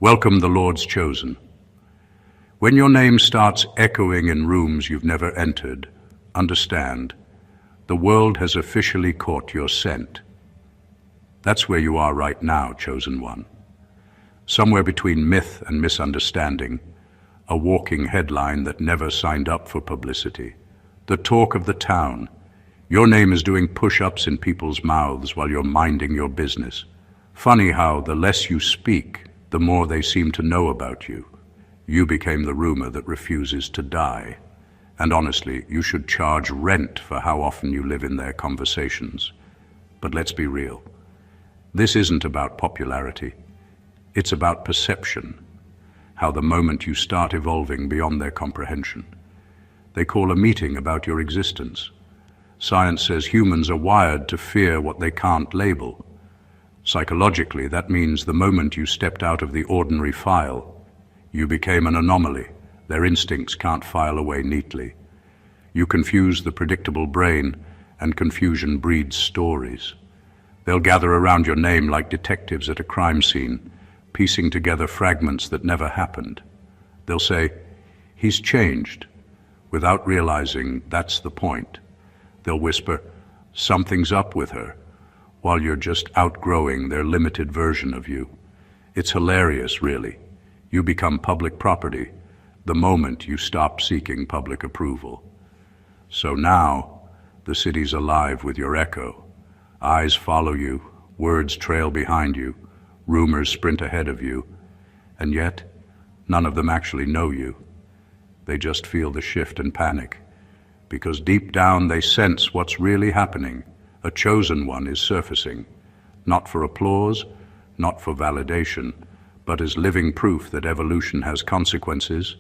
Welcome the Lord's chosen. When your name starts echoing in rooms you've never entered, understand, the world has officially caught your scent. That's where you are right now, chosen one. Somewhere between myth and misunderstanding, a walking headline that never signed up for publicity. The talk of the town. Your name is doing push-ups in people's mouths while you're minding your business. Funny how the less you speak, the more they seem to know about you. You became the rumor that refuses to die. And honestly, you should charge rent for how often you live in their conversations. But let's be real. This isn't about popularity. It's about perception. How the moment you start evolving beyond their comprehension. They call a meeting about your existence. Science says humans are wired to fear what they can't label. Psychologically, that means the moment you stepped out of the ordinary file, you became an anomaly. Their instincts can't file away neatly. You confuse the predictable brain, and confusion breeds stories. They'll gather around your name like detectives at a crime scene, piecing together fragments that never happened. They'll say, "He's changed," without realizing that's the point. They'll whisper, "Something's up with her," while you're just outgrowing their limited version of you. It's hilarious, really. You become public property the moment you stop seeking public approval. So now, the city's alive with your echo. Eyes follow you, words trail behind you, rumors sprint ahead of you, and yet, none of them actually know you. They just feel the shift and panic, because deep down they sense what's really happening. A chosen one is surfacing, not for applause, not for validation, but as living proof that evolution has consequences,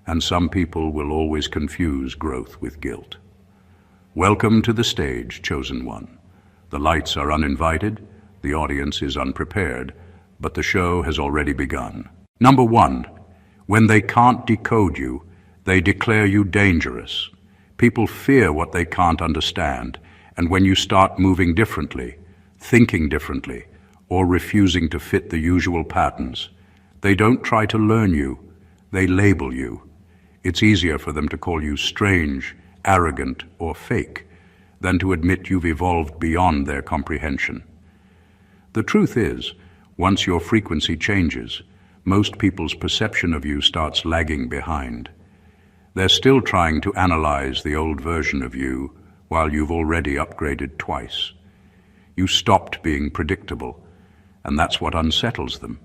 and some people will always confuse growth with guilt. Welcome to the stage, chosen one. The lights are uninvited, the audience is unprepared, but the show has already begun. Number 1, when they can't decode you, they declare you dangerous. People fear what they can't understand, and when you start moving differently, thinking differently, or refusing to fit the usual patterns, they don't try to learn you, they label you. It's easier for them to call you strange, arrogant, or fake than to admit you've evolved beyond their comprehension. The truth is, once your frequency changes, most people's perception of you starts lagging behind. They're still trying to analyze the old version of you while you've already upgraded twice. You stopped being predictable, and that's what unsettles them.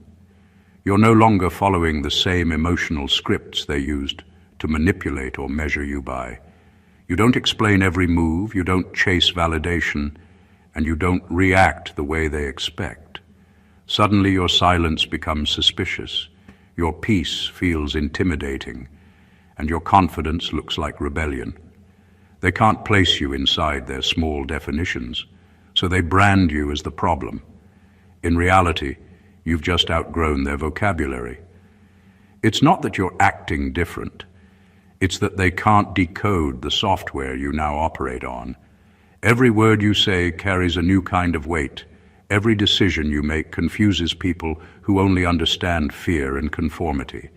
You're no longer following the same emotional scripts they used to manipulate or measure you by. You don't explain every move, you don't chase validation, and you don't react the way they expect. Suddenly your silence becomes suspicious, your peace feels intimidating, and your confidence looks like rebellion. They can't place you inside their small definitions, so they brand you as the problem. In reality, you've just outgrown their vocabulary. It's not that you're acting different. It's that they can't decode the software you now operate on. Every word you say carries a new kind of weight. Every decision you make confuses people who only understand fear and conformity.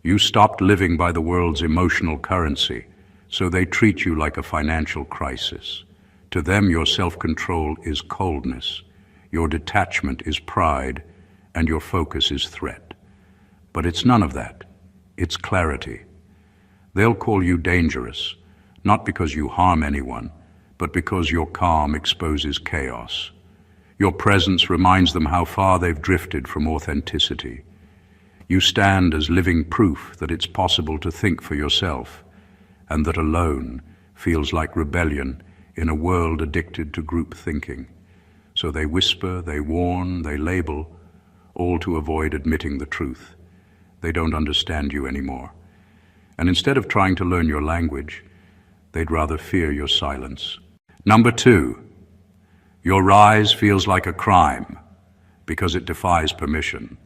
You stopped living by the world's emotional currency, so they treat you like a financial crisis. To them, your self-control is coldness, your detachment is pride, and your focus is threat. But it's none of that. It's clarity. They'll call you dangerous, not because you harm anyone, but because your calm exposes chaos. Your presence reminds them how far they've drifted from authenticity. You stand as living proof that it's possible to think for yourself, and that alone feels like rebellion in a world addicted to group thinking. So they whisper, they warn, they label, all to avoid admitting the truth. They don't understand you anymore. And instead of trying to learn your language, they'd rather fear your silence. Number 2, your rise feels like a crime because it defies permission.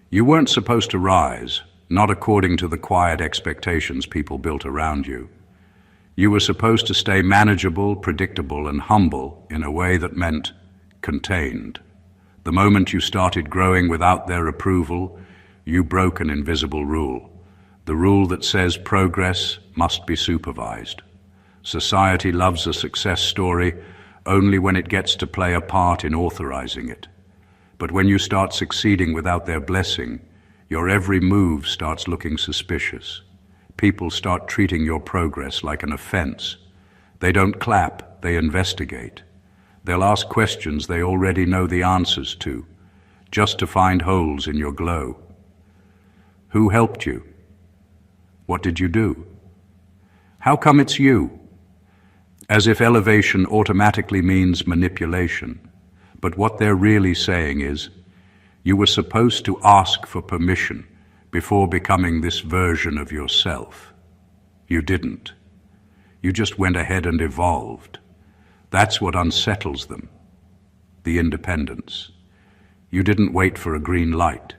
You weren't supposed to rise, not according to the quiet expectations people built around you. You were supposed to stay manageable, predictable, and humble in a way that meant contained. The moment you started growing without their approval, you broke an invisible rule. The rule that says progress must be supervised. Society loves a success story only when it gets to play a part in authorizing it. But when you start succeeding without their blessing, your every move starts looking suspicious. People start treating your progress like an offense. They don't clap, they investigate. They'll ask questions they already know the answers to, just to find holes in your glow. Who helped you? What did you do? How come it's you? As if elevation automatically means manipulation. But what they're really saying is, you were supposed to ask for permission before becoming this version of yourself. You didn't. You just went ahead and evolved. That's what unsettles them. The independence. You didn't wait for a green light.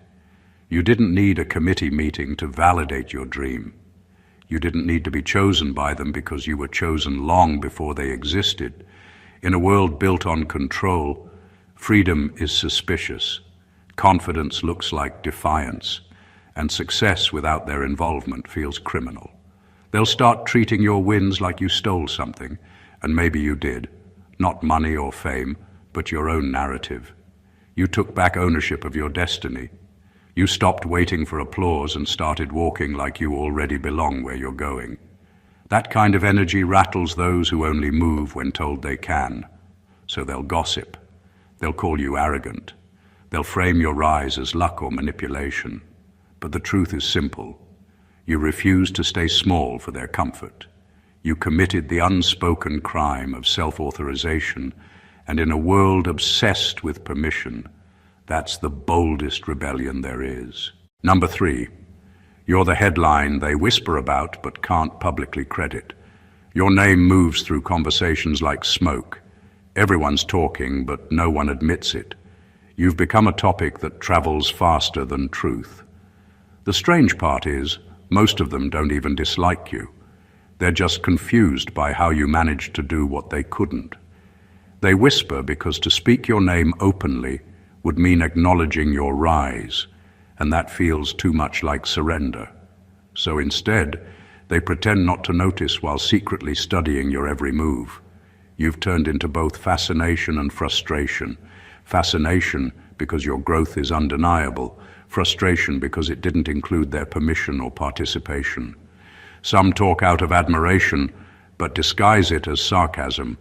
You didn't need a committee meeting to validate your dream. You didn't need to be chosen by them because you were chosen long before they existed. In a world built on control, freedom is suspicious. Confidence looks like defiance, and success without their involvement feels criminal. They'll start treating your wins like you stole something, and maybe you did. Not money or fame, but your own narrative. You took back ownership of your destiny. You stopped waiting for applause and started walking like you already belong where you're going. That kind of energy rattles those who only move when told they can. So they'll gossip. They'll call you arrogant. They'll frame your rise as luck or manipulation. But the truth is simple. You refused to stay small for their comfort. You committed the unspoken crime of self-authorization, and in a world obsessed with permission, that's the boldest rebellion there is. Number 3, you're the headline they whisper about but can't publicly credit. Your name moves through conversations like smoke. Everyone's talking, but no one admits it. You've become a topic that travels faster than truth. The strange part is, most of them don't even dislike you. They're just confused by how you managed to do what they couldn't. They whisper because to speak your name openly would mean acknowledging your rise, and that feels too much like surrender. So instead, they pretend not to notice while secretly studying your every move. You've turned into both fascination and frustration. Fascination because your growth is undeniable, frustration because it didn't include their permission or participation. Some talk out of admiration, but disguise it as sarcasm.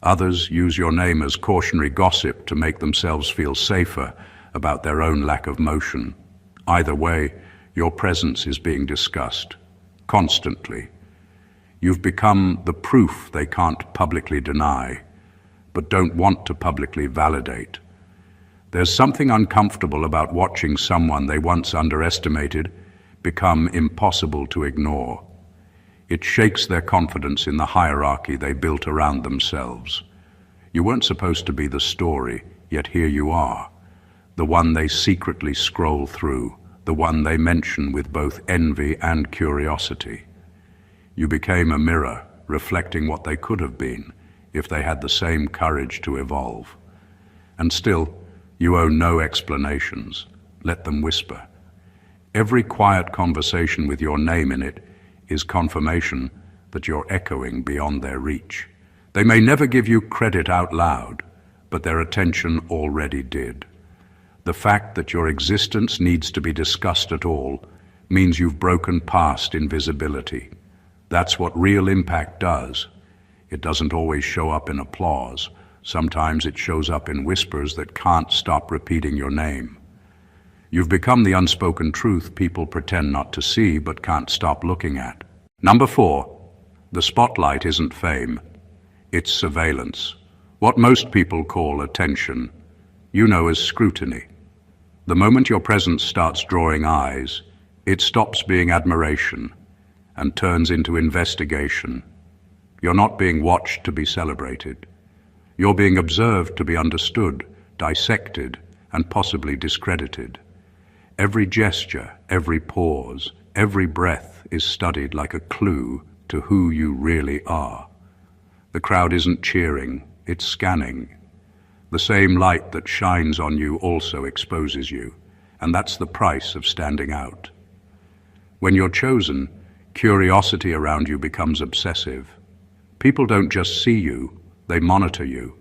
Others use your name as cautionary gossip to make themselves feel safer about their own lack of motion. Either way, your presence is being discussed, constantly. You've become the proof they can't publicly deny, but don't want to publicly validate. There's something uncomfortable about watching someone they once underestimated become impossible to ignore. It shakes their confidence in the hierarchy they built around themselves. You weren't supposed to be the story, yet here you are, the one they secretly scroll through, the one they mention with both envy and curiosity. You became a mirror, reflecting what they could have been if they had the same courage to evolve. And still, you owe no explanations. Let them whisper. Every quiet conversation with your name in it is confirmation that you're echoing beyond their reach. They may never give you credit out loud, but their attention already did. The fact that your existence needs to be discussed at all means you've broken past invisibility. That's what real impact does. It doesn't always show up in applause. Sometimes it shows up in whispers that can't stop repeating your name. You've become the unspoken truth people pretend not to see but can't stop looking at. Number 4, the spotlight isn't fame. It's surveillance. What most people call attention, you know as scrutiny. The moment your presence starts drawing eyes, it stops being admiration and turns into investigation. You're not being watched to be celebrated. You're being observed to be understood, dissected, and possibly discredited. Every gesture, every pause, every breath is studied like a clue to who you really are. The crowd isn't cheering, it's scanning. The same light that shines on you also exposes you, and that's the price of standing out. When you're chosen, curiosity around you becomes obsessive. People don't just see you, they monitor you.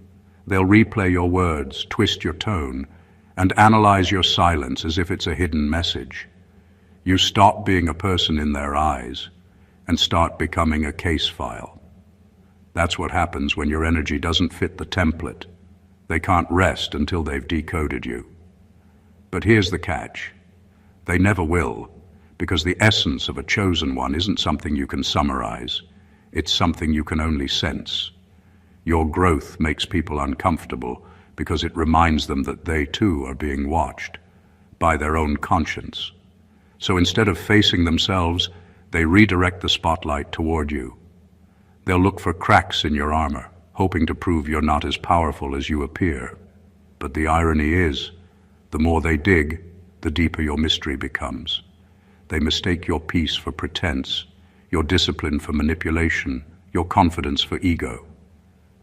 They'll replay your words, twist your tone, and analyze your silence as if it's a hidden message. You stop being a person in their eyes and start becoming a case file. That's what happens when your energy doesn't fit the template. They can't rest until they've decoded you. But here's the catch. They never will, because the essence of a chosen one isn't something you can summarize. It's something you can only sense. Your growth makes people uncomfortable because it reminds them that they too are being watched by their own conscience. So instead of facing themselves, they redirect the spotlight toward you. They'll look for cracks in your armor, hoping to prove you're not as powerful as you appear. But the irony is, the more they dig, the deeper your mystery becomes. They mistake your peace for pretense, your discipline for manipulation, your confidence for ego,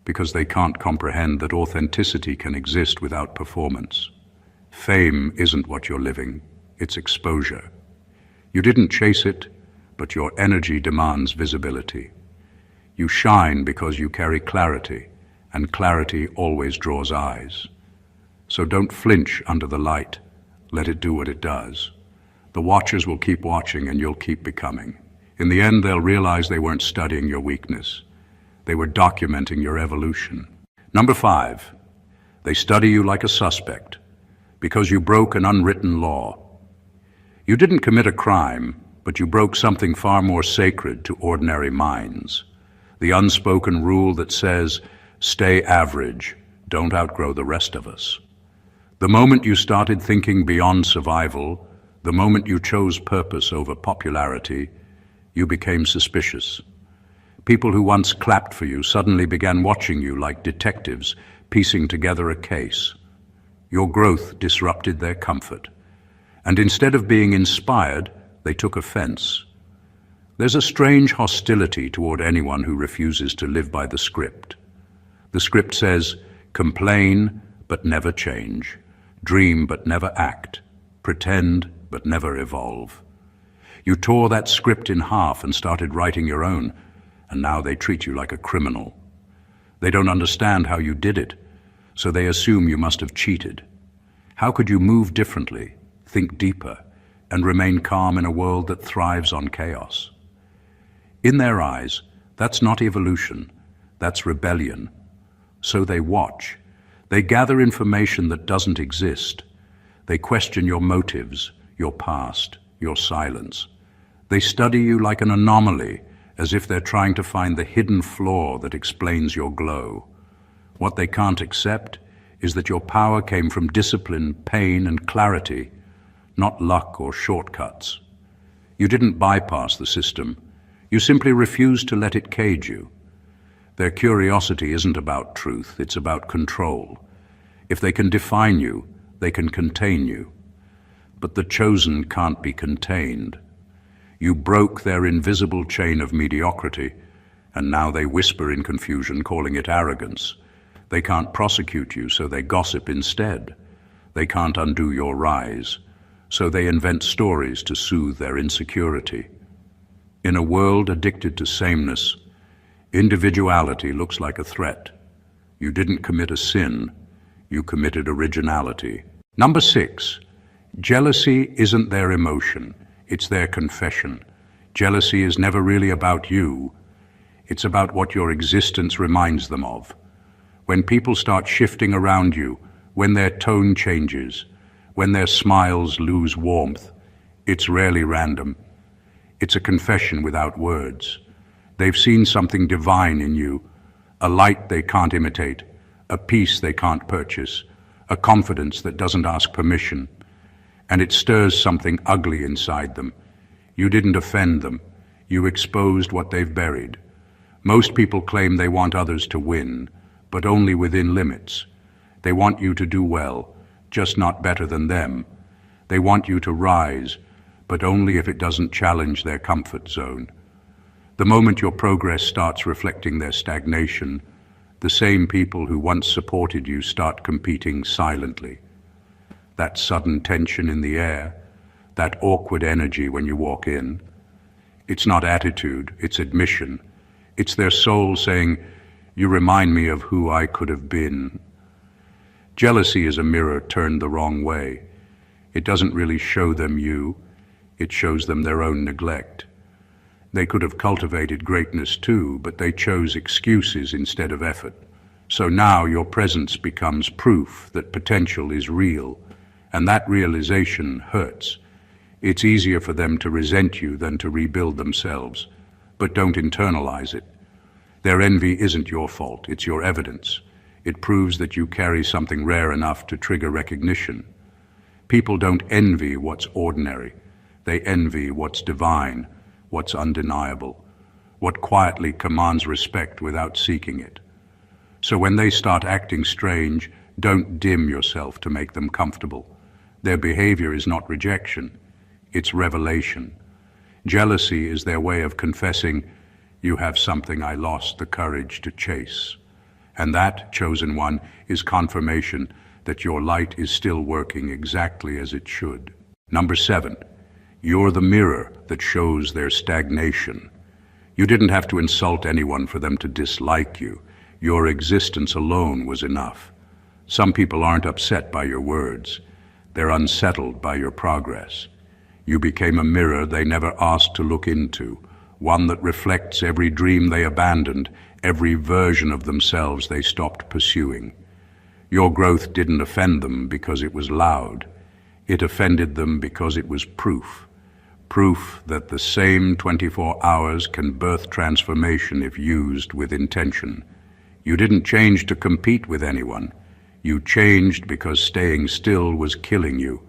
because they can't comprehend that authenticity can exist without performance. Fame isn't what you're living, it's exposure. You didn't chase it, but your energy demands visibility. You shine because you carry clarity, and clarity always draws eyes. So don't flinch under the light. Let it do what it does. The watchers will keep watching and you'll keep becoming. In the end, they'll realize they weren't studying your weakness. They were documenting your evolution. Number 5, they study you like a suspect because you broke an unwritten law. You didn't commit a crime, but you broke something far more sacred to ordinary minds. The unspoken rule that says, stay average, don't outgrow the rest of us. The moment you started thinking beyond survival, the moment you chose purpose over popularity, you became suspicious. People who once clapped for you suddenly began watching you like detectives, piecing together a case. Your growth disrupted their comfort. And instead of being inspired, they took offense. There's a strange hostility toward anyone who refuses to live by the script. The script says, complain but never change, dream but never act, pretend but never evolve. You tore that script in half and started writing your own, and now they treat you like a criminal. They don't understand how you did it, so they assume you must have cheated. How could you move differently, think deeper, and remain calm in a world that thrives on chaos? In their eyes, that's not evolution, that's rebellion. So they watch. They gather information that doesn't exist. They question your motives, your past, your silence. They study you like an anomaly, as if they're trying to find the hidden flaw that explains your glow. What they can't accept is that your power came from discipline, pain, and clarity, not luck or shortcuts. You didn't bypass the system. You simply refused to let it cage you. Their curiosity isn't about truth, it's about control. If they can define you, they can contain you. But the chosen can't be contained. You broke their invisible chain of mediocrity, and now they whisper in confusion, calling it arrogance. They can't prosecute you, so they gossip instead. They can't undo your rise, so they invent stories to soothe their insecurity. In a world addicted to sameness, individuality looks like a threat. You didn't commit a sin, you committed originality. Number 6, jealousy isn't their emotion, it's their confession. Jealousy is never really about you, it's about what your existence reminds them of. When people start shifting around you, when their tone changes, when their smiles lose warmth, it's rarely random. It's a confession without words. They've seen something divine in you, a light they can't imitate, a peace they can't purchase, a confidence that doesn't ask permission, and it stirs something ugly inside them. You didn't offend them. You exposed what they've buried. Most people claim they want others to win, but only within limits. They want you to do well, just not better than them. They want you to rise, but only if it doesn't challenge their comfort zone. The moment your progress starts reflecting their stagnation, The same people who once supported you start competing silently. That sudden tension in the air, that awkward energy when you walk in, it's not attitude, it's admission. It's their soul saying, "You remind me of who I could have been." Jealousy is a mirror turned the wrong way. It doesn't really show them you, it shows them their own neglect. They could have cultivated greatness too, but they chose excuses instead of effort. So now your presence becomes proof that potential is real, and that realization hurts. It's easier for them to resent you than to rebuild themselves, but don't internalize it. Their envy isn't your fault, it's your evidence. It proves that you carry something rare enough to trigger recognition. People don't envy what's ordinary. They envy what's divine, what's undeniable, what quietly commands respect without seeking it. So when they start acting strange, don't dim yourself to make them comfortable. Their behavior is not rejection, it's revelation. Jealousy is their way of confessing, "You have something I lost the courage to chase." And that, chosen one, is confirmation that your light is still working exactly as it should. Number 7, you're the mirror that shows their stagnation. You didn't have to insult anyone for them to dislike you. Your existence alone was enough. Some people aren't upset by your words. They're unsettled by your progress. You became a mirror they never asked to look into, one that reflects every dream they abandoned, every version of themselves they stopped pursuing. Your growth didn't offend them because it was loud. It offended them because it was proof. Proof that the same 24 hours can birth transformation if used with intention. You didn't change to compete with anyone. You changed because staying still was killing you.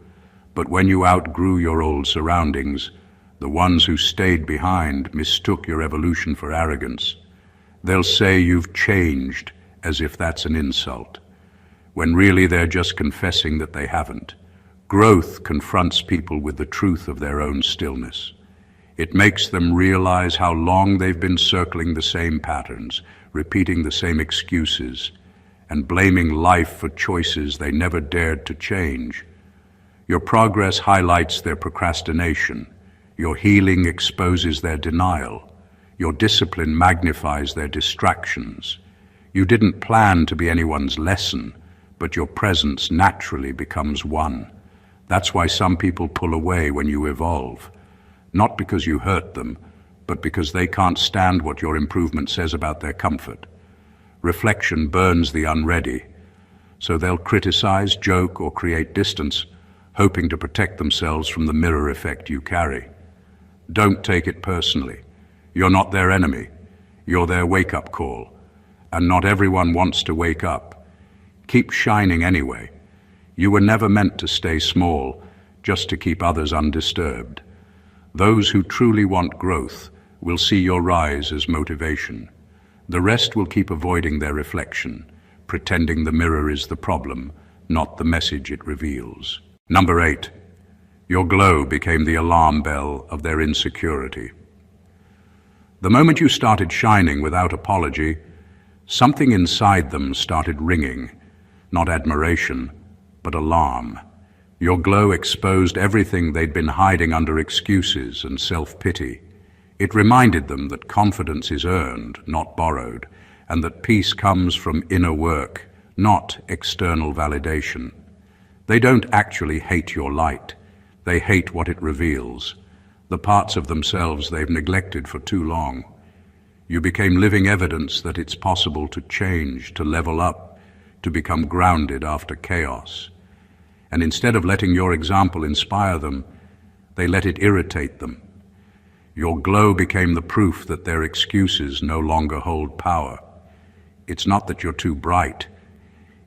But when you outgrew your old surroundings, the ones who stayed behind mistook your evolution for arrogance. They'll say you've changed, as if that's an insult, when really they're just confessing that they haven't. Growth confronts people with the truth of their own stillness. It makes them realize how long they've been circling the same patterns, repeating the same excuses, and blaming life for choices they never dared to change. Your progress highlights their procrastination. Your healing exposes their denial. Your discipline magnifies their distractions. You didn't plan to be anyone's lesson, but your presence naturally becomes one. That's why some people pull away when you evolve. Not because you hurt them, but because they can't stand what your improvement says about their comfort. Reflection burns the unready, so they'll criticize, joke, or create distance, hoping to protect themselves from the mirror effect you carry. Don't take it personally. You're not their enemy. You're their wake-up call. And not everyone wants to wake up. Keep shining anyway. You were never meant to stay small, just to keep others undisturbed. Those who truly want growth will see your rise as motivation. The rest will keep avoiding their reflection, pretending the mirror is the problem, not the message it reveals. Number 8, your glow became the alarm bell of their insecurity. The moment you started shining without apology, something inside them started ringing, not admiration, but alarm. Your glow exposed everything they'd been hiding under excuses and self-pity. It reminded them that confidence is earned, not borrowed, and that peace comes from inner work, not external validation. They don't actually hate your light. They hate what it reveals, the parts of themselves they've neglected for too long. You became living evidence that it's possible to change, to level up, to become grounded after chaos. And instead of letting your example inspire them, they let it irritate them. Your glow became the proof that their excuses no longer hold power. It's not that you're too bright.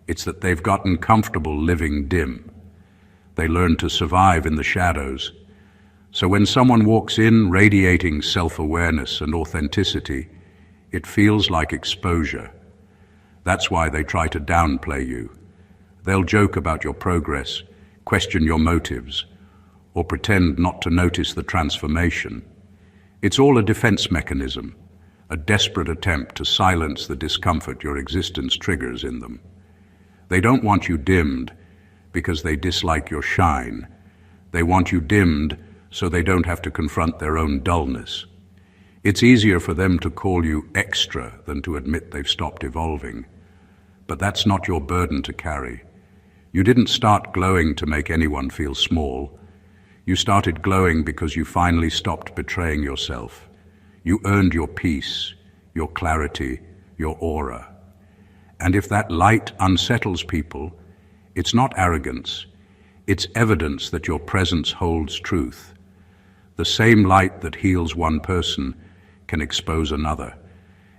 It's that they've gotten comfortable living dim. They learn to survive in the shadows. So when someone walks in radiating self-awareness and authenticity, it feels like exposure. That's why they try to downplay you. They'll joke about your progress, question your motives, or pretend not to notice the transformation. It's all a defense mechanism, a desperate attempt to silence the discomfort your existence triggers in them. They don't want you dimmed because they dislike your shine. They want you dimmed so they don't have to confront their own dullness. It's easier for them to call you extra than to admit they've stopped evolving. But that's not your burden to carry. You didn't start glowing to make anyone feel small. You started glowing because you finally stopped betraying yourself. You earned your peace, your clarity, your aura. And if that light unsettles people, it's not arrogance. It's evidence that your presence holds truth. The same light that heals one person can expose another,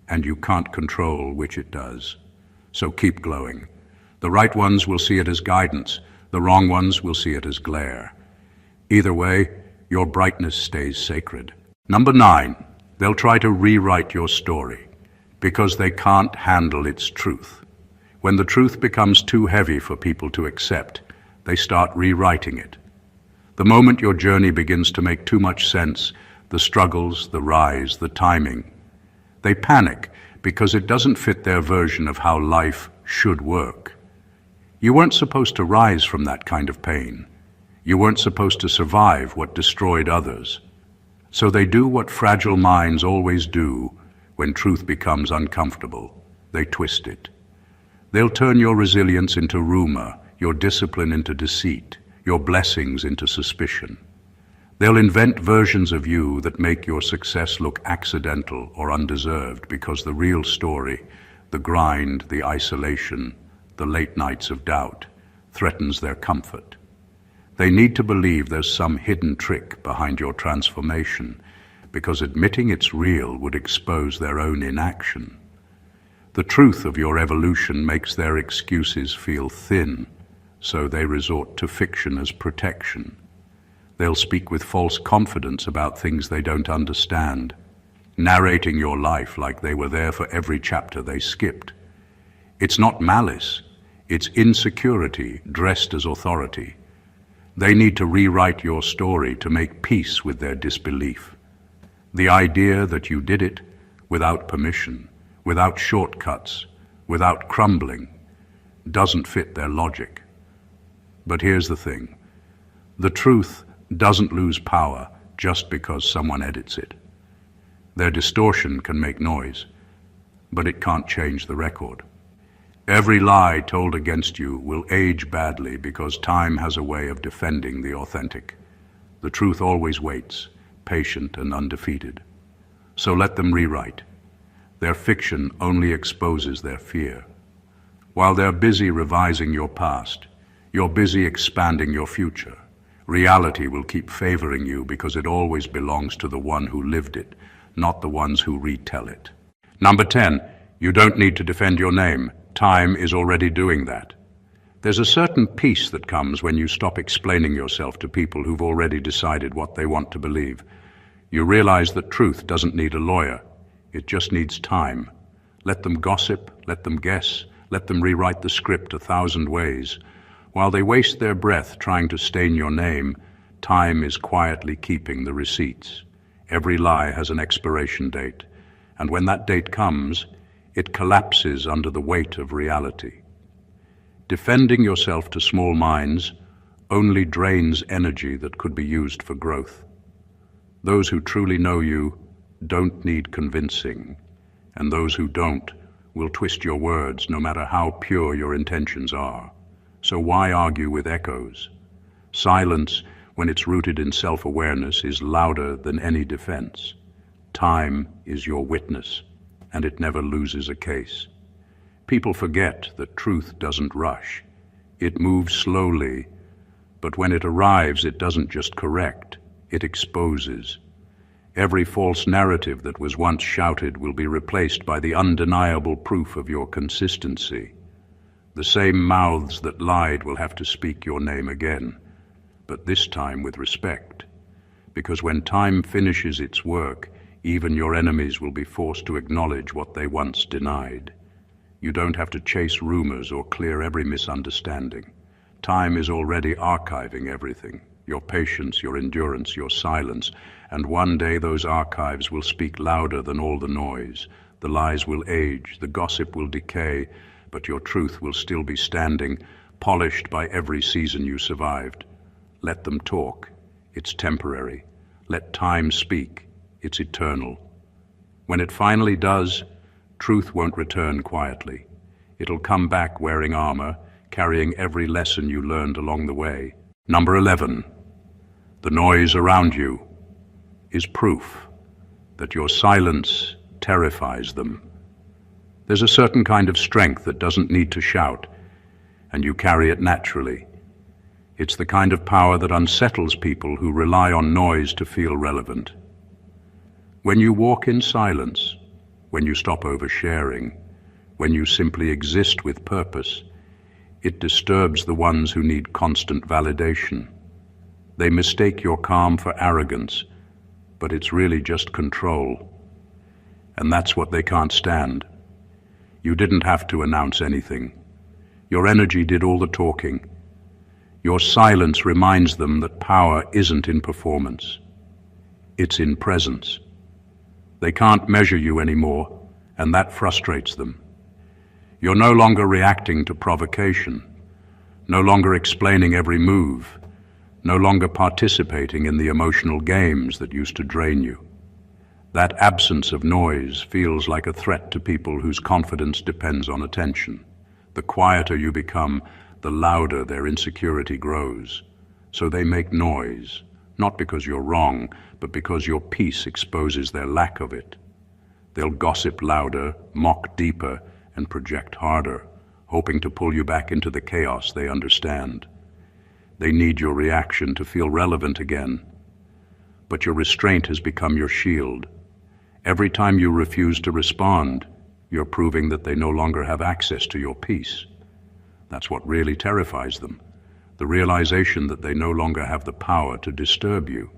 and you can't control which it does. So keep glowing. The right ones will see it as guidance. The wrong ones will see it as glare. Either way, your brightness stays sacred. Number 9, they'll try to rewrite your story because they can't handle its truth. When the truth becomes too heavy for people to accept, they start rewriting it. The moment your journey begins to make too much sense, the struggles, the rise, the timing, they panic because it doesn't fit their version of how life should work. You weren't supposed to rise from that kind of pain. You weren't supposed to survive what destroyed others. So they do what fragile minds always do when truth becomes uncomfortable. They twist it. They'll turn your resilience into rumor, your discipline into deceit, your blessings into suspicion. They'll invent versions of you that make your success look accidental or undeserved because the real story, the grind, the isolation, the late nights of doubt, threatens their comfort. They need to believe there's some hidden trick behind your transformation because admitting it's real would expose their own inaction. The truth of your evolution makes their excuses feel thin, so they resort to fiction as protection. They'll speak with false confidence about things they don't understand, narrating your life like they were there for every chapter they skipped. It's not malice, it's insecurity dressed as authority. They need to rewrite your story to make peace with their disbelief. The idea that you did it without permission, without shortcuts, without crumbling, doesn't fit their logic. But here's the thing. The truth doesn't lose power just because someone edits it. Their distortion can make noise, but it can't change the record. Every lie told against you will age badly because time has a way of defending the authentic. The truth always waits, patient and undefeated. So let them rewrite. Their fiction only exposes their fear. While they're busy revising your past, you're busy expanding your future. Reality will keep favoring you because it always belongs to the one who lived it, not the ones who retell it. Number 10, you don't need to defend your name. Time is already doing that. There's a certain peace that comes when you stop explaining yourself to people who've already decided what they want to believe. You realize that truth doesn't need a lawyer. It just needs time. Let them gossip, let them guess, let them rewrite the script 1,000 ways. While they waste their breath trying to stain your name, time is quietly keeping the receipts. Every lie has an expiration date, and when that date comes, it collapses under the weight of reality. Defending yourself to small minds only drains energy that could be used for growth. Those who truly know you don't need convincing, and those who don't will twist your words no matter how pure your intentions are. So why argue with echoes? Silence, when it's rooted in self-awareness, is louder than any defense. Time is your witness, and it never loses a case. People forget that truth doesn't rush. It moves slowly, but when it arrives, it doesn't just correct, it exposes. Every false narrative that was once shouted will be replaced by the undeniable proof of your consistency. The same mouths that lied will have to speak your name again, but this time with respect. Because when time finishes its work, even your enemies will be forced to acknowledge what they once denied. You don't have to chase rumors or clear every misunderstanding. Time is already archiving everything. your patience, your endurance, your silence, and one day those archives will speak louder than all the noise. The lies will age, the gossip will decay, but your truth will still be standing, polished by every season you survived. Let them talk. It's temporary. Let time speak. It's eternal. When it finally does, truth won't return quietly. It'll come back wearing armor, carrying every lesson you learned along the way. Number 11. The noise around you is proof that your silence terrifies them. There's a certain kind of strength that doesn't need to shout, and you carry it naturally. It's the kind of power that unsettles people who rely on noise to feel relevant. When you walk in silence, when you stop oversharing, when you simply exist with purpose, it disturbs the ones who need constant validation. They mistake your calm for arrogance, but it's really just control. And that's what they can't stand. You didn't have to announce anything. Your energy did all the talking. Your silence reminds them that power isn't in performance. It's in presence. They can't measure you anymore, and that frustrates them. You're no longer reacting to provocation, no longer explaining every move, no longer participating in the emotional games that used to drain you. That absence of noise feels like a threat to people whose confidence depends on attention. The quieter you become, the louder their insecurity grows. So they make noise, not because you're wrong, but because your peace exposes their lack of it. They'll gossip louder, mock deeper, and project harder, hoping to pull you back into the chaos they understand. They need your reaction to feel relevant again. But your restraint has become your shield. Every time you refuse to respond, you're proving that they no longer have access to your peace. That's what really terrifies them, the realization that they no longer have the power to disturb you.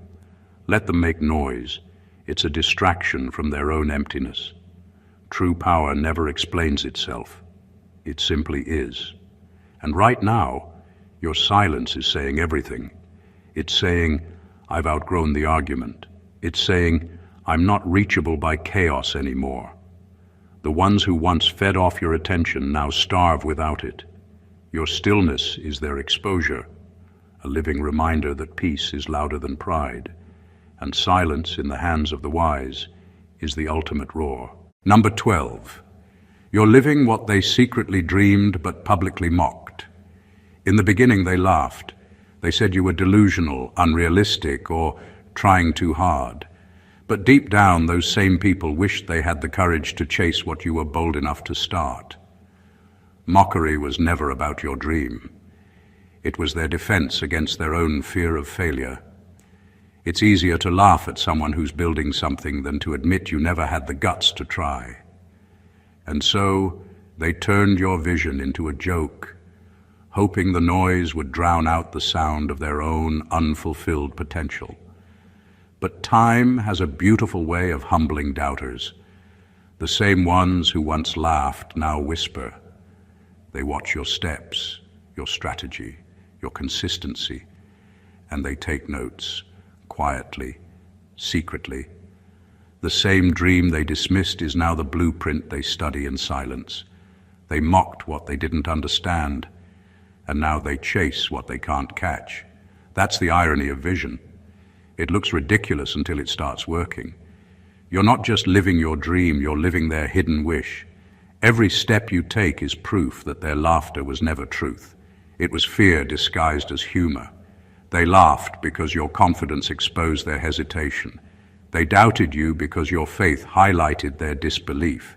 Let them make noise. It's a distraction from their own emptiness. True power never explains itself. It simply is. And right now, your silence is saying everything. It's saying, I've outgrown the argument. It's saying, I'm not reachable by chaos anymore. The ones who once fed off your attention now starve without it. Your stillness is their exposure, a living reminder that peace is louder than pride, and silence in the hands of the wise is the ultimate roar. Number 12. You're living what they secretly dreamed but publicly mocked. In the beginning they laughed. They said you were delusional, unrealistic, or trying too hard. But deep down, those same people wished they had the courage to chase what you were bold enough to start. Mockery was never about your dream. It was their defense against their own fear of failure. It's easier to laugh at someone who's building something than to admit you never had the guts to try. And so, they turned your vision into a joke, hoping the noise would drown out the sound of their own unfulfilled potential. But time has a beautiful way of humbling doubters. The same ones who once laughed now whisper. They watch your steps, your strategy, your consistency, and they take notes, quietly, secretly. The same dream they dismissed is now the blueprint they study in silence. They mocked what they didn't understand, and now they chase what they can't catch. That's the irony of vision. It looks ridiculous until it starts working. You're not just living your dream, you're living their hidden wish. Every step you take is proof that their laughter was never truth. It was fear disguised as humor. They laughed because your confidence exposed their hesitation. They doubted you because your faith highlighted their disbelief.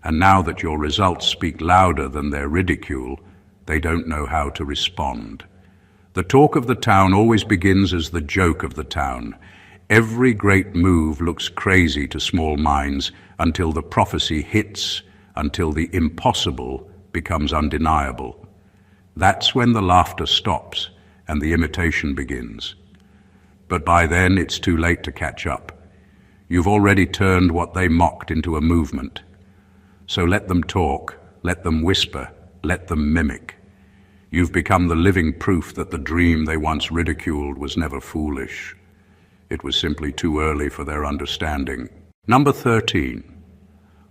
And now that your results speak louder than their ridicule, they don't know how to respond. The talk of the town always begins as the joke of the town. Every great move looks crazy to small minds until the prophecy hits, until the impossible becomes undeniable. That's when the laughter stops and the imitation begins. But by then it's too late to catch up. You've already turned what they mocked into a movement. So let them talk, let them whisper, let them mimic. You've become the living proof that the dream they once ridiculed was never foolish. It was simply too early for their understanding. Number 13.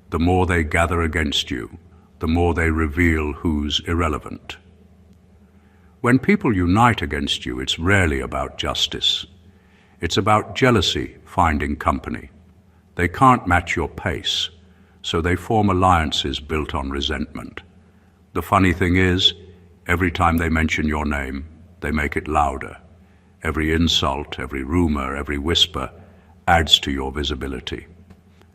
The more they gather against you, the more they reveal who's irrelevant. When people unite against you, it's rarely about justice. It's about jealousy finding company. They can't match your pace, so they form alliances built on resentment. The funny thing is, every time they mention your name, they make it louder. Every insult, every rumor, every whisper adds to your visibility.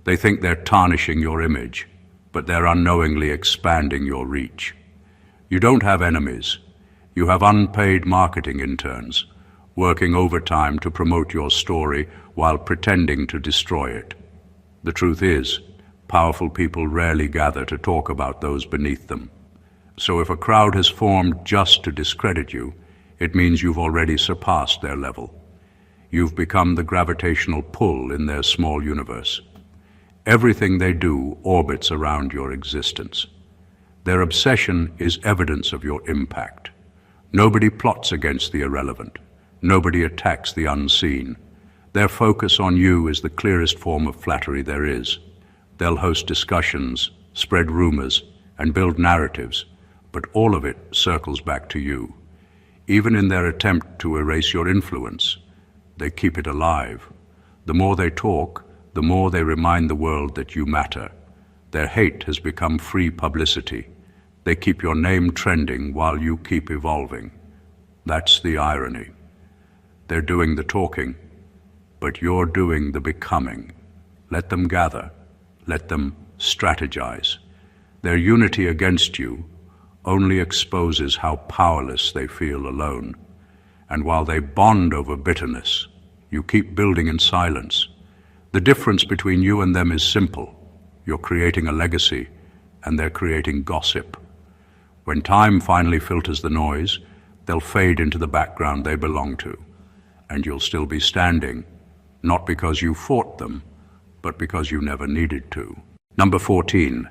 They think they're tarnishing your image, but they're unknowingly expanding your reach. You don't have enemies. You have unpaid marketing interns, working overtime to promote your story while pretending to destroy it. The truth is, powerful people rarely gather to talk about those beneath them. So if a crowd has formed just to discredit you, it means you've already surpassed their level. You've become the gravitational pull in their small universe. Everything they do orbits around your existence. Their obsession is evidence of your impact. Nobody plots against the irrelevant. Nobody attacks the unseen. Their focus on you is the clearest form of flattery there is. They'll host discussions, spread rumors, and build narratives, but all of it circles back to you. Even in their attempt to erase your influence, they keep it alive. The more they talk, the more they remind the world that you matter. Their hate has become free publicity. They keep your name trending while you keep evolving. That's the irony. They're doing the talking, but you're doing the becoming. Let them gather. Let them strategize. Their unity against you only exposes how powerless they feel alone. And while they bond over bitterness, you keep building in silence. The difference between you and them is simple. You're creating a legacy, and they're creating gossip. When time finally filters the noise, they'll fade into the background they belong to, and you'll still be standing, not because you fought them, but because you never needed to. Number 14.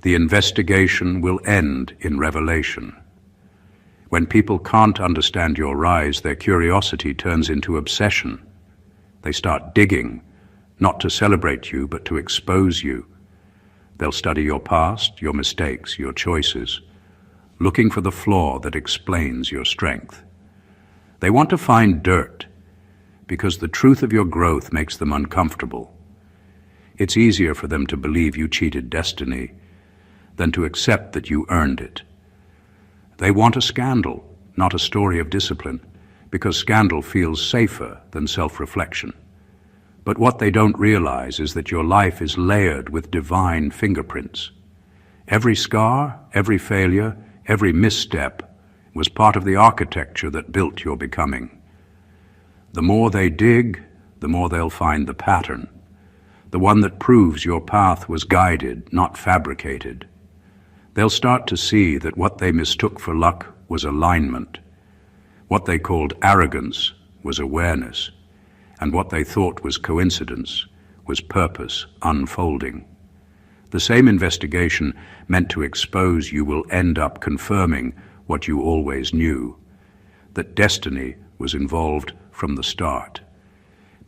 The investigation will end in revelation. When people can't understand your rise, their curiosity turns into obsession. They start digging, not to celebrate you, but to expose you. They'll study your past, your mistakes, your choices, looking for the flaw that explains your strength. They want to find dirt, because the truth of your growth makes them uncomfortable. It's easier for them to believe you cheated destiny than to accept that you earned it. They want a scandal, not a story of discipline, because scandal feels safer than self-reflection. But what they don't realize is that your life is layered with divine fingerprints. Every scar, every failure, every misstep was part of the architecture that built your becoming. The more they dig, the more they'll find the pattern, the one that proves your path was guided, not fabricated. They'll start to see that what they mistook for luck was alignment. What they called arrogance was awareness, and what they thought was coincidence was purpose unfolding. The same investigation meant to expose you will end up confirming what you always knew, that destiny was involved from the start.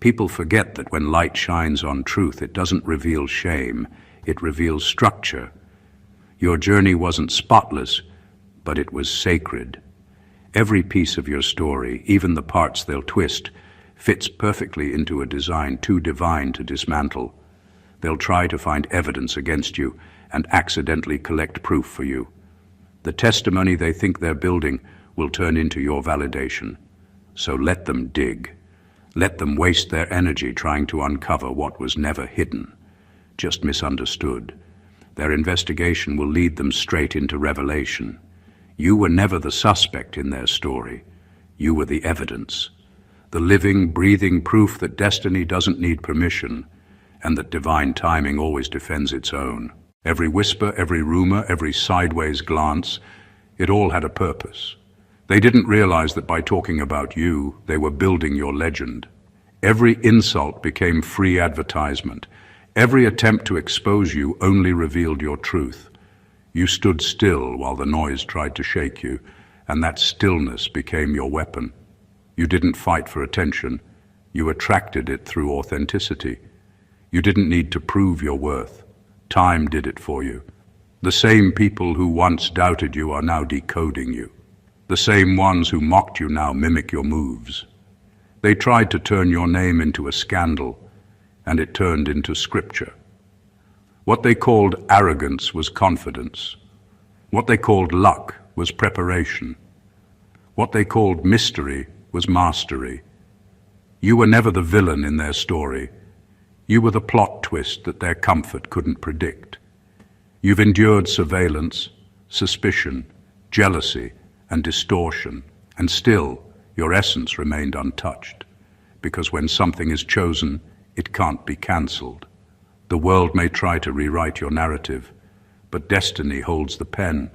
People forget that when light shines on truth, it doesn't reveal shame, it reveals structure. Your journey wasn't spotless, but it was sacred. Every piece of your story, even the parts they'll twist, fits perfectly into a design too divine to dismantle. They'll try to find evidence against you and accidentally collect proof for you. The testimony they think they're building will turn into your validation. So let them dig. Let them waste their energy trying to uncover what was never hidden, just misunderstood. Their investigation will lead them straight into revelation. You were never the suspect in their story. You were the evidence, the living, breathing proof that destiny doesn't need permission and that divine timing always defends its own. Every whisper, every rumor, every sideways glance, it all had a purpose. They didn't realize that by talking about you, they were building your legend. Every insult became free advertisement. Every attempt to expose you only revealed your truth. You stood still while the noise tried to shake you, and that stillness became your weapon. You didn't fight for attention. You attracted it through authenticity. You didn't need to prove your worth. Time did it for you. The same people who once doubted you are now decoding you. The same ones who mocked you now mimic your moves. They tried to turn your name into a scandal, and it turned into scripture. What they called arrogance was confidence. What they called luck was preparation. What they called mystery was mastery. You were never the villain in their story. You were the plot twist that their comfort couldn't predict. You've endured surveillance, suspicion, jealousy, and distortion, and still your essence remained untouched. Because when something is chosen, it can't be cancelled. The world may try to rewrite your narrative, but destiny holds the pen.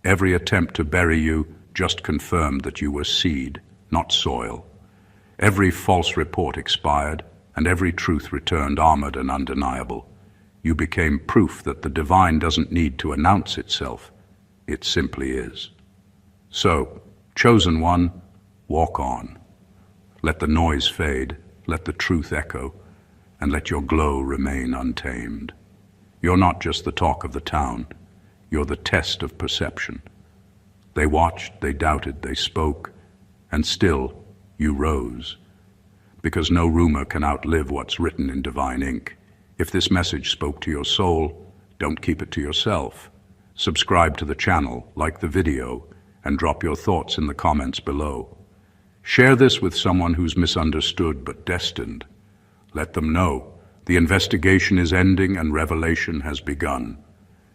Every attempt to bury you just confirmed that you were seed, not soil. Every false report expired, and every truth returned armored and undeniable. You became proof that the divine doesn't need to announce itself. It simply is. So, chosen one, walk on. Let the noise fade, let the truth echo, and let your glow remain untamed. You're not just the talk of the town. You're the test of perception. They watched, they doubted, they spoke, and still you rose. Because no rumor can outlive what's written in divine ink. If this message spoke to your soul, don't keep it to yourself. Subscribe to the channel, like the video, and drop your thoughts in the comments below. Share this with someone who's misunderstood but destined. Let them know the investigation is ending and revelation has begun.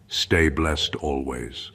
Stay blessed always.